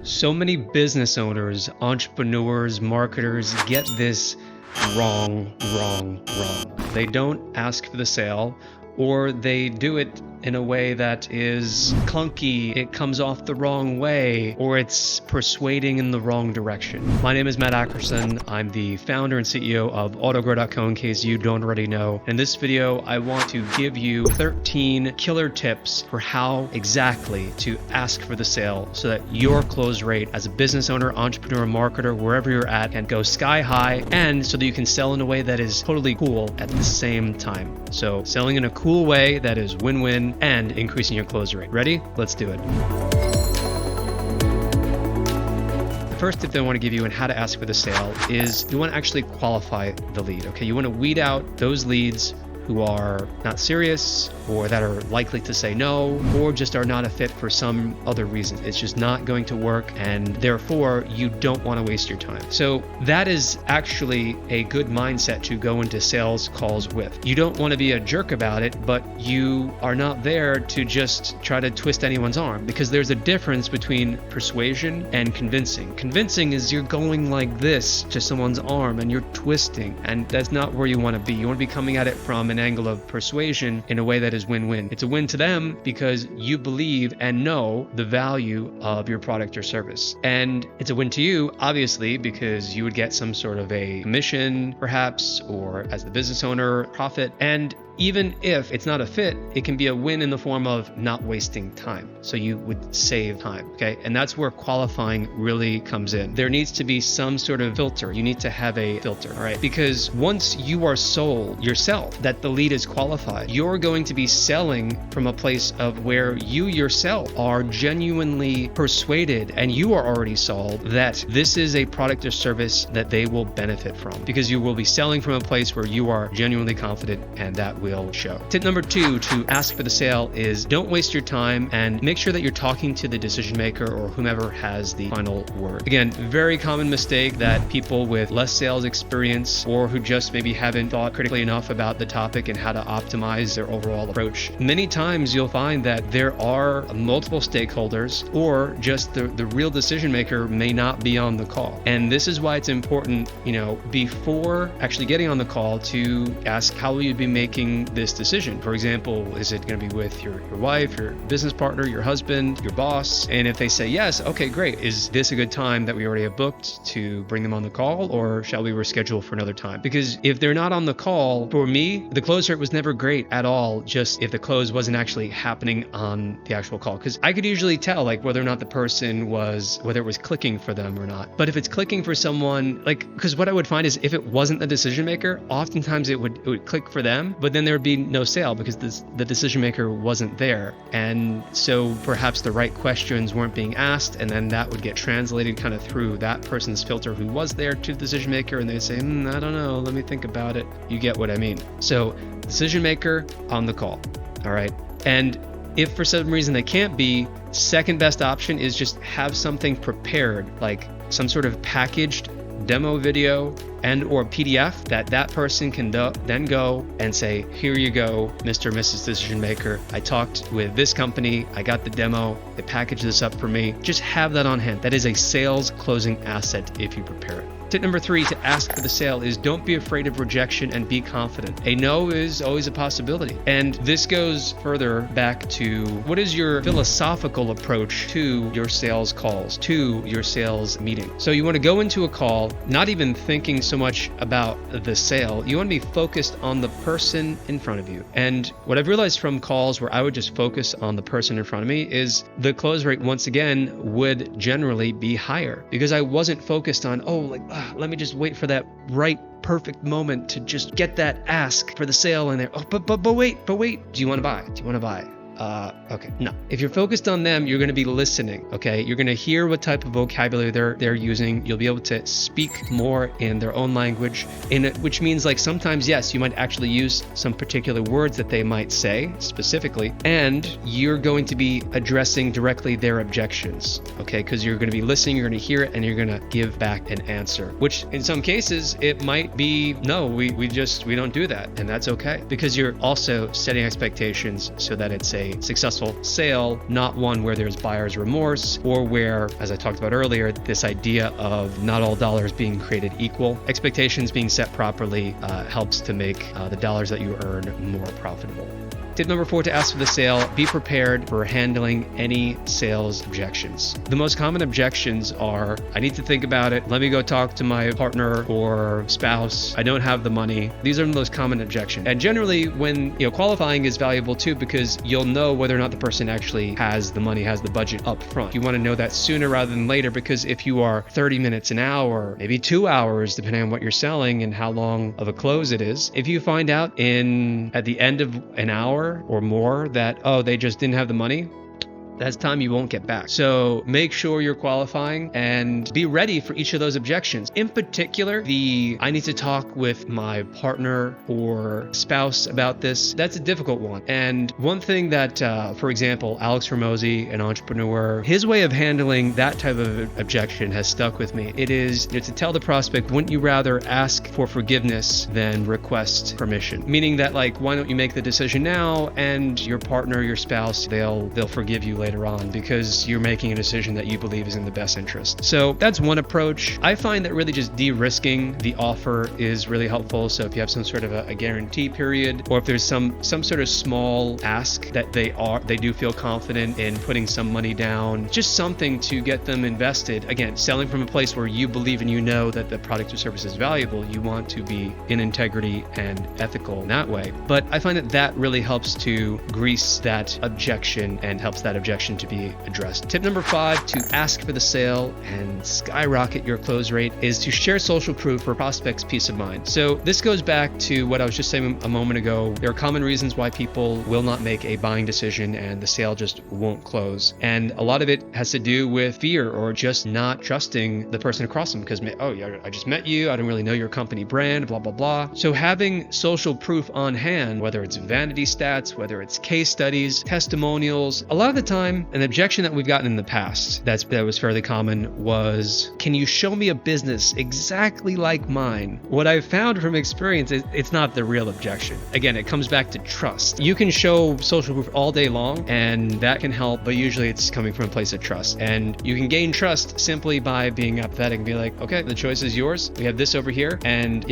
So many business owners, entrepreneurs, marketers get this wrong. They don't ask for the sale, or they do it in a way that is clunky, it comes off the wrong way, or it's persuading in the wrong direction. My name is Matt Ackerson. I'm the founder and CEO of AutoGrow.co, in case you don't already know. In this video, I want to give you 13 killer tips for how exactly to ask for the sale so that your close rate as a business owner, entrepreneur, marketer, wherever you're at, can go sky high, and so that you can sell in a way that is totally cool at the same time. So selling in a cool way that is win-win and increasing your close rate. Ready? Let's do it. The first tip that I want to give you on how to ask for the sale is you want to actually qualify the lead. Okay, you want to weed out those leads who are not serious, or that are likely to say no, or just are not a fit for some other reason. It's just not going to work, and therefore you don't want to waste your time. So that is actually a good mindset to go into sales calls with. You don't want to be a jerk about it, but you are not there to just try to twist anyone's arm, because there's a difference between persuasion and convincing. Convincing is you're going like this to someone's arm and you're twisting, and that's not where you want to be. You want to be coming at it from an angle of persuasion in a way that is win-win. It's a win to them because you believe and know the value of your product or service. And it's a win to you, obviously, because you would get some sort of a commission, perhaps, or as the business owner, profit. And even if it's not a fit, it can be a win in the form of not wasting time. So you would save time, okay? And that's where qualifying really comes in. There needs to be some sort of filter. You need to have a filter, all right? Because once you are sold yourself that the lead is qualified, you're going to be selling from a place of where you yourself are genuinely persuaded and you are already sold that this is a product or service that they will benefit from, because you will be selling from a place where you are genuinely confident, and that will show. Tip number 2 to ask for the sale is don't waste your time, and make sure that you're talking to the decision maker or whomever has the final word. Again, very common mistake that people with less sales experience, or who just maybe haven't thought critically enough about the topic and how to optimize their overall approach. Many times you'll find that there are multiple stakeholders, or just the real decision maker may not be on the call. And this is why it's important, before actually getting on the call, to ask how will you be making this decision. For example, is it going to be with your wife, your business partner, your husband, your boss? And if they say yes, okay, great. Is this a good time that we already have booked to bring them on the call, or shall we reschedule for another time? Because if they're not on the call, for me, the close rate was never great at all, just if the close wasn't actually happening on the actual call. Because I could usually tell whether or not the person whether it was clicking for them or not. But if it's clicking for someone, because what I would find is if it wasn't the decision maker, oftentimes it would click for them, but then there would be no sale because the decision maker wasn't there. And so perhaps the right questions weren't being asked, and then that would get translated kind of through that person's filter who was there to the decision maker, and they'd say, I don't know, let me think about it. You get what I mean. So decision maker on the call, all right? And if for some reason they can't be, second best option is just have something prepared, like some sort of packaged demo video and or PDF that person can then go and say, here you go, Mr. or Mrs. Decision Maker. I talked with this company, I got the demo, they packaged this up for me. Just have that on hand. That is a sales closing asset if you prepare it. Tip number 3 to ask for the sale is don't be afraid of rejection and be confident. A no is always a possibility. And this goes further back to what is your philosophical approach to your sales calls, to your sales meeting. So you want to go into a call not even thinking so much about the sale. You want to be focused on the person in front of you. And what I've realized from calls where I would just focus on the person in front of me is the close rate, once again, would generally be higher, because I wasn't focused on, let me just wait for that right perfect moment to just get that ask for the sale in there. Oh, but wait. Do you want to buy? Okay, no. If you're focused on them, you're going to be listening, okay? You're going to hear what type of vocabulary they're using. You'll be able to speak more in their own language, which means sometimes, yes, you might actually use some particular words that they might say specifically, and you're going to be addressing directly their objections, okay? Because you're going to be listening, you're going to hear it, and you're going to give back an answer, which in some cases, it might be, no, we don't do that, and that's okay, because you're also setting expectations so that it's a a successful sale, not one where there's buyer's remorse or where, as I talked about earlier, this idea of not all dollars being created equal. Expectations being set properly helps to make the dollars that you earn more profitable. Tip number 4 to ask for the sale, be prepared for handling any sales objections. The most common objections are, I need to think about it. Let me go talk to my partner or spouse. I don't have the money. These are the most common objections. And generally when, qualifying is valuable too, because you'll know whether or not the person actually has the money, has the budget up front. You want to know that sooner rather than later, because if you are 30 minutes, an hour, maybe 2 hours, depending on what you're selling and how long of a close it is, if you find out at the end of an hour or more that, they just didn't have the money, that's time you won't get back. So make sure you're qualifying and be ready for each of those objections. In particular, I need to talk with my partner or spouse about this. That's a difficult one. And one thing that, for example, Alex Ramosi, an entrepreneur, his way of handling that type of objection has stuck with me. It is to tell the prospect, wouldn't you rather ask for forgiveness than request permission? Meaning that, why don't you make the decision now, and your partner, your spouse, they'll forgive you later on because you're making a decision that you believe is in the best interest. So that's one approach. I find that really just de-risking the offer is really helpful. So if you have some sort of a guarantee period, or if there's some sort of small ask that they do feel confident in putting some money down, just something to get them invested. Again, selling from a place where you believe and you know that the product or service is valuable, you want to be in integrity and ethical in that way. But I find that really helps to grease that objection and helps that objection to be addressed. Tip number 5 to ask for the sale and skyrocket your close rate is to share social proof for prospects' peace of mind. So this goes back to what I was just saying a moment ago. There are common reasons why people will not make a buying decision and the sale just won't close. And a lot of it has to do with fear or just not trusting the person across them because, I just met you, I don't really know your company brand, blah, blah, blah. So having social proof on hand, whether it's vanity stats, whether it's case studies, testimonials, a lot of the time, an objection that we've gotten in the past that was fairly common was, can you show me a business exactly like mine? What I've found from experience is it's not the real objection. Again, it comes back to trust. You can show social proof all day long and that can help, but usually it's coming from a place of trust. And you can gain trust simply by being apathetic and be like, okay, the choice is yours. We have this over here. And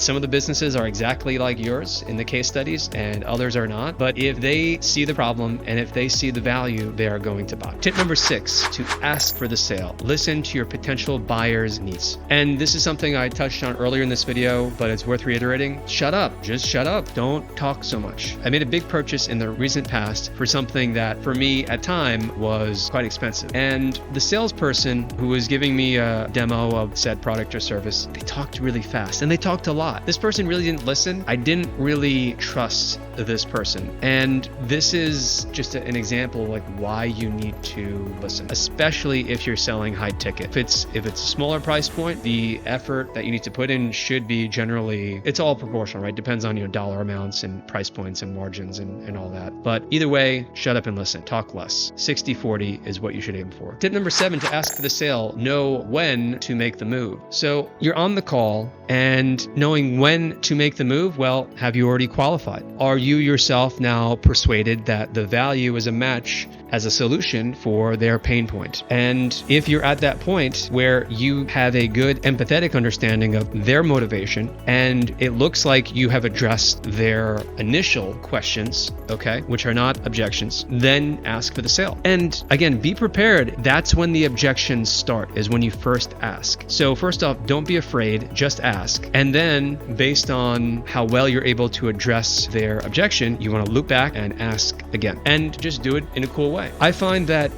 some of the businesses are exactly like yours in the case studies and others are not. But if they see the problem and if they see the value, they are going to buy. Tip number 6, to ask for the sale. Listen to your potential buyer's needs. And this is something I touched on earlier in this video, but it's worth reiterating. Shut up. Just shut up. Don't talk so much. I made a big purchase in the recent past for something that for me at time was quite expensive. And the salesperson who was giving me a demo of said product or service, they talked really fast and they talked a lot. This person really didn't listen. I didn't really trust this person. And this is just an example of why you need to listen, especially if you're selling high ticket. If it's a smaller price point, the effort that you need to put in should be generally, it's all proportional, right? Depends on dollar amounts and price points and margins and all that. But either way, shut up and listen. Talk less. 60-40 is what you should aim for. Tip number 7, to ask for the sale, know when to make the move. So you're on the call and knowing when to make the move, well, have you already qualified? Are you yourself now persuaded that the value is a match as a solution for their pain point? And if you're at that point where you have a good empathetic understanding of their motivation and it looks like you have addressed their initial questions, okay, which are not objections, then ask for the sale. And again, be prepared. That's when the objections start, is when you first ask. So first off, don't be afraid, just ask. And then based on how well you're able to address their objection, you want to loop back and ask again. And just do it in a cool way. I find that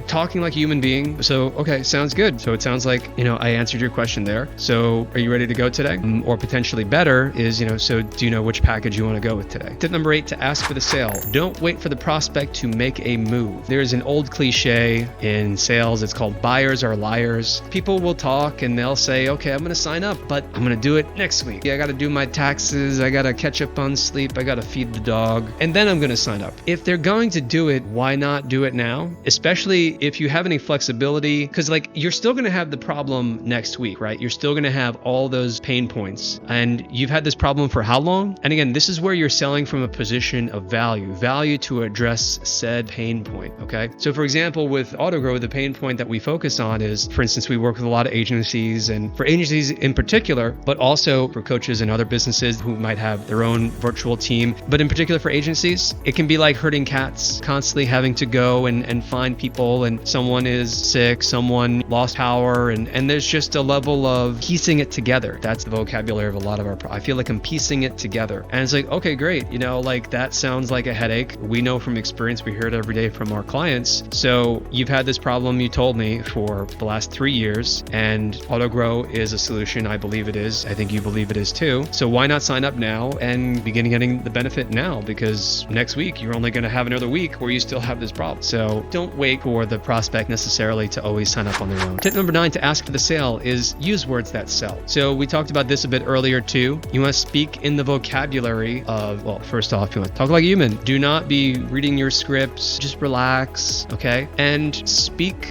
talking like a human being, so, okay, sounds good. So it sounds like, I answered your question there. So are you ready to go today? Or potentially better is, so do you know which package you want to go with today? Tip number 8, to ask for the sale. Don't wait for the prospect to make a move. There's an old cliche in sales. It's called buyers are liars. People will talk and they'll say, okay, I'm going to sign up, but I'm going to do it next week. I got to do my taxes. I got to catch up on sleep. I got to feed the dog. And then I'm going to sign up. If they're going to do it, why why not do it now? Especially if you have any flexibility, because like you're still going to have the problem next week, right? You're still going to have all those pain points, and you've had this problem for how long? And again, this is where you're selling from a position of value to address said pain point, okay? So for example, with AutoGrow, the pain point that we focus on is, for instance, we work with a lot of agencies, and for agencies in particular, but also for coaches and other businesses who might have their own virtual team. But in particular for agencies, it can be like herding cats, constantly having to go and find people, and someone is sick, someone lost power, and there's just a level of piecing it together. That's the vocabulary of a lot of I feel like I'm piecing it together. And it's like, okay, great. Like that sounds like a headache. We know from experience, we hear it every day from our clients. So you've had this problem, you told me, for the last 3 years, and AutoGrow is a solution. I believe it is. I think you believe it is too. So why not sign up now and begin getting the benefit now? Because next week, you're only going to have another week where you still have this problem. So don't wait for the prospect necessarily to always sign up on their own. Tip number 9 to ask for the sale is use words that sell. So we talked about this a bit earlier too. You want to speak in the vocabulary of, well, first off, you want to talk like a human. Do not be reading your scripts. Just relax, okay? And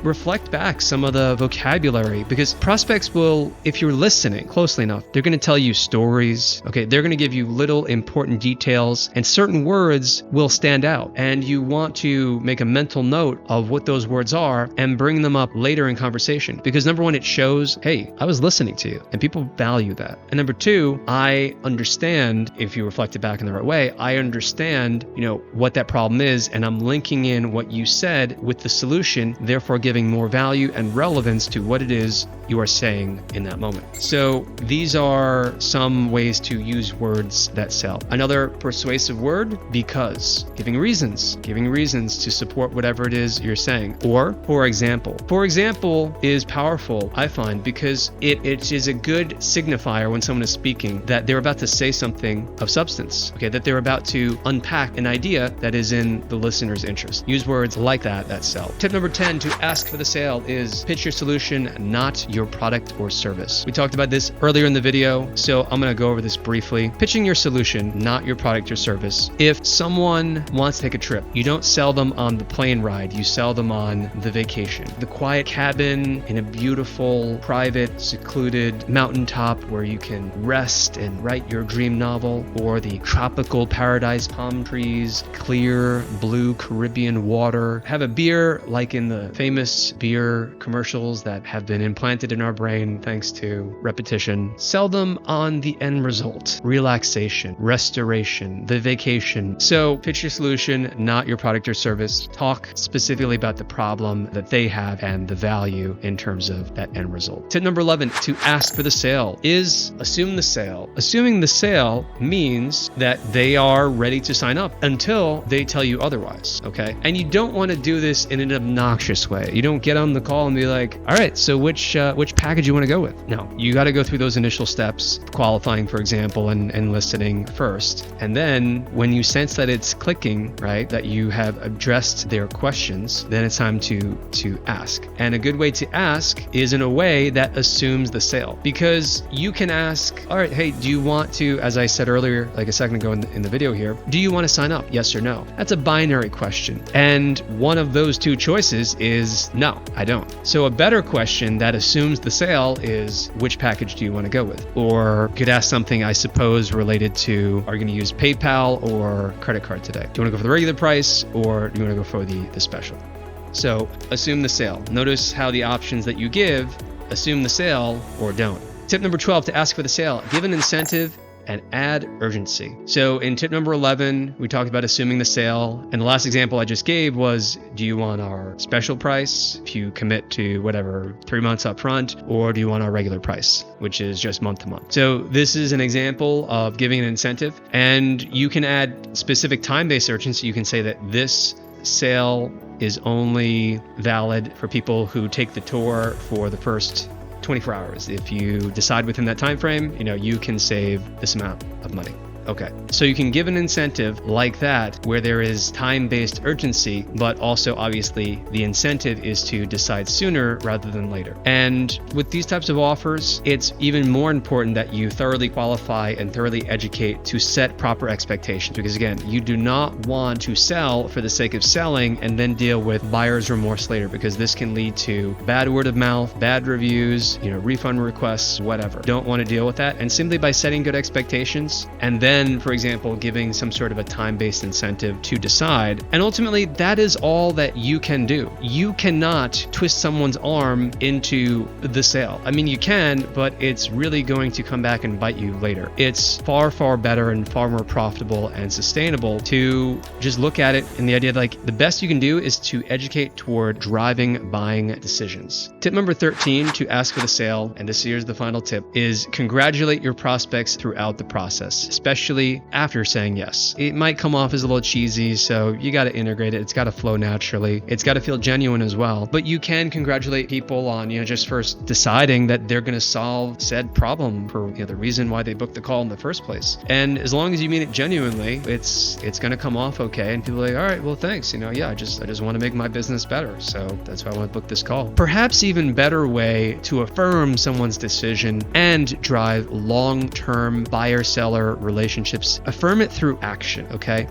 reflect back some of the vocabulary, because prospects will, if you're listening closely enough, they're going to tell you stories, okay? They're going to give you little important details, and certain words will stand out. And you want to make a mental note of what those words are and bring them up later in conversation. Because number one, it shows, hey, I was listening to you, and people value that. And number two, I understand, if you reflect it back in the right way, I understand, what that problem is, and I'm linking in what you said with the solution, therefore giving more value and relevance to what it is you are saying in that moment. So these are some ways to use words that sell. Another persuasive word, because. Giving reasons to support whatever it is you're saying. Or, for example. For example is powerful, I find, because it is a good signifier when someone is speaking that they're about to say something of substance, okay? That they're about to unpack an idea that is in the listener's interest. Use words like that sell. Tip number 10 to ask for the sale is pitch your solution, not your product or service. We talked about this earlier in the video, so I'm going to go over this briefly. Pitching your solution, not your product or service. If someone wants to take a trip, you don't sell them on the plane ride, you sell them on the vacation. The quiet cabin in a beautiful, private, secluded mountaintop where you can rest and write your dream novel, or the tropical paradise, palm trees, clear blue Caribbean water. Have a beer like in the famous beer commercials that have been implanted in our brain thanks to repetition. Sell them on the end result, relaxation, restoration, the vacation. So pitch your solution, not your product or service. Talk specifically about the problem that they have and the value in terms of that end result. Tip number 11 to ask for the sale is assume the sale. Assuming the sale means that they are ready to sign up until they tell you otherwise, okay? And you don't want to do this in an obnoxious way. You don't get on the call and be like, all right, so which package you want to go with? No, you got to go through those initial steps, qualifying, for example, and listening first. And then when you sense that it's clicking, right, that you have addressed their questions, then it's time to ask. And a good way to ask is in a way that assumes the sale, because you can ask, all right, hey, do you want to, as I said earlier, like a second ago in the video here, do you want to sign up? Yes or no? That's a binary question. And one of those two choices is no, I don't. So a better question that assumes the sale is, which package do you want to go with? Or you could ask something, I suppose, related to, are you going to use PayPal or credit card today? Do you want to go for the regular price, or do you want to go for the special? So assume the sale. Notice how the options that you give assume the sale or don't. Tip number 12 to ask for the sale, give an incentive and add urgency. So in tip number 11, we talked about assuming the sale. And the last example I just gave was, do you want our special price if you commit to whatever 3 months up front, or do you want our regular price, which is just month to month? So this is an example of giving an incentive, and you can add specific time-based urgency. You can say that this sale is only valid for people who take the tour for the first 24 hours. If you decide within that time frame, you can save this amount of money. Okay, so you can give an incentive like that where there is time-based urgency, but also obviously the incentive is to decide sooner rather than later. And with these types of offers, it's even more important that you thoroughly qualify and thoroughly educate to set proper expectations, because again, you do not want to sell for the sake of selling and then deal with buyer's remorse later, because this can lead to bad word of mouth, bad reviews, refund requests, whatever. Don't want to deal with that. And simply by setting good expectations and then, for example, giving some sort of a time-based incentive to decide, and ultimately that is all that you can do. You cannot twist someone's arm into the sale. I mean, you can, but it's really going to come back and bite you later. It's far, far better and far more profitable and sustainable to just look at it in the idea that like the best you can do is to educate toward driving buying decisions. Tip number 13 to ask for the sale, and this here's the final tip, is congratulate your prospects throughout the process, especially after saying yes. It might come off as a little cheesy, so you got to integrate it. It's got to flow naturally. It's got to feel genuine as well. But you can congratulate people on, just first deciding that they're going to solve said problem for the reason why they booked the call in the first place. And as long as you mean it genuinely, it's going to come off okay. And people are like, all right, well, thanks. Yeah, I just want to make my business better. So that's why I want to book this call. Perhaps even better way to affirm someone's decision and drive long-term buyer-seller relationships, affirm it through action, okay?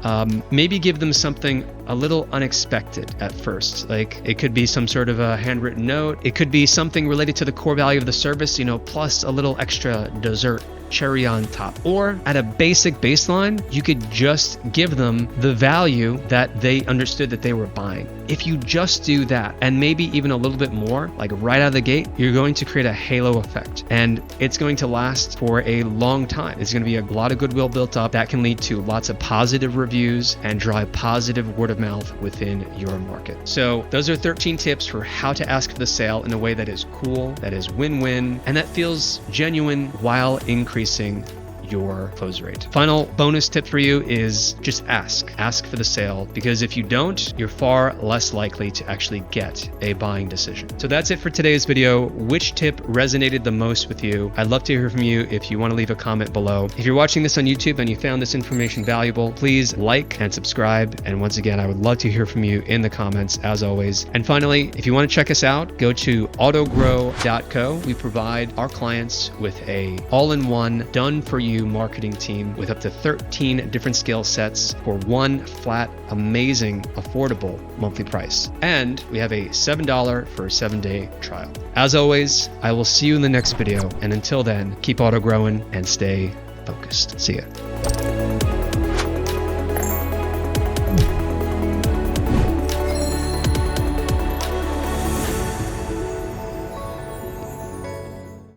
Maybe give them something a little unexpected at first. Like it could be some sort of a handwritten note. It could be something related to the core value of the service, plus a little extra dessert cherry on top. Or at a basic baseline, you could just give them the value that they understood that they were buying. If you just do that, and maybe even a little bit more, like right out of the gate, you're going to create a halo effect, and it's going to last for a long time. It's going to be a lot of goodwill built up that can lead to lots of positive reviews and drive positive word of mouth within your market. So those are 13 tips for how to ask for the sale in a way that is cool, that is win-win, and that feels genuine while increasing your close rate. Final bonus tip for you is just ask for the sale, because if you don't, you're far less likely to actually get a buying decision. So that's it for today's video. Which tip resonated the most with you? I'd love to hear from you if you want to leave a comment below. If you're watching this on YouTube and you found this information valuable, please like and subscribe. And once again, I would love to hear from you in the comments as always. And finally, if you want to check us out, go to AutoGrow.co. We provide our clients with a all-in-one done for you marketing team with up to 13 different skill sets for one flat, amazing, affordable monthly price. And we have a $7 for a 7-day trial. As always, I will see you in the next video. And until then, keep auto growing and stay focused. See ya.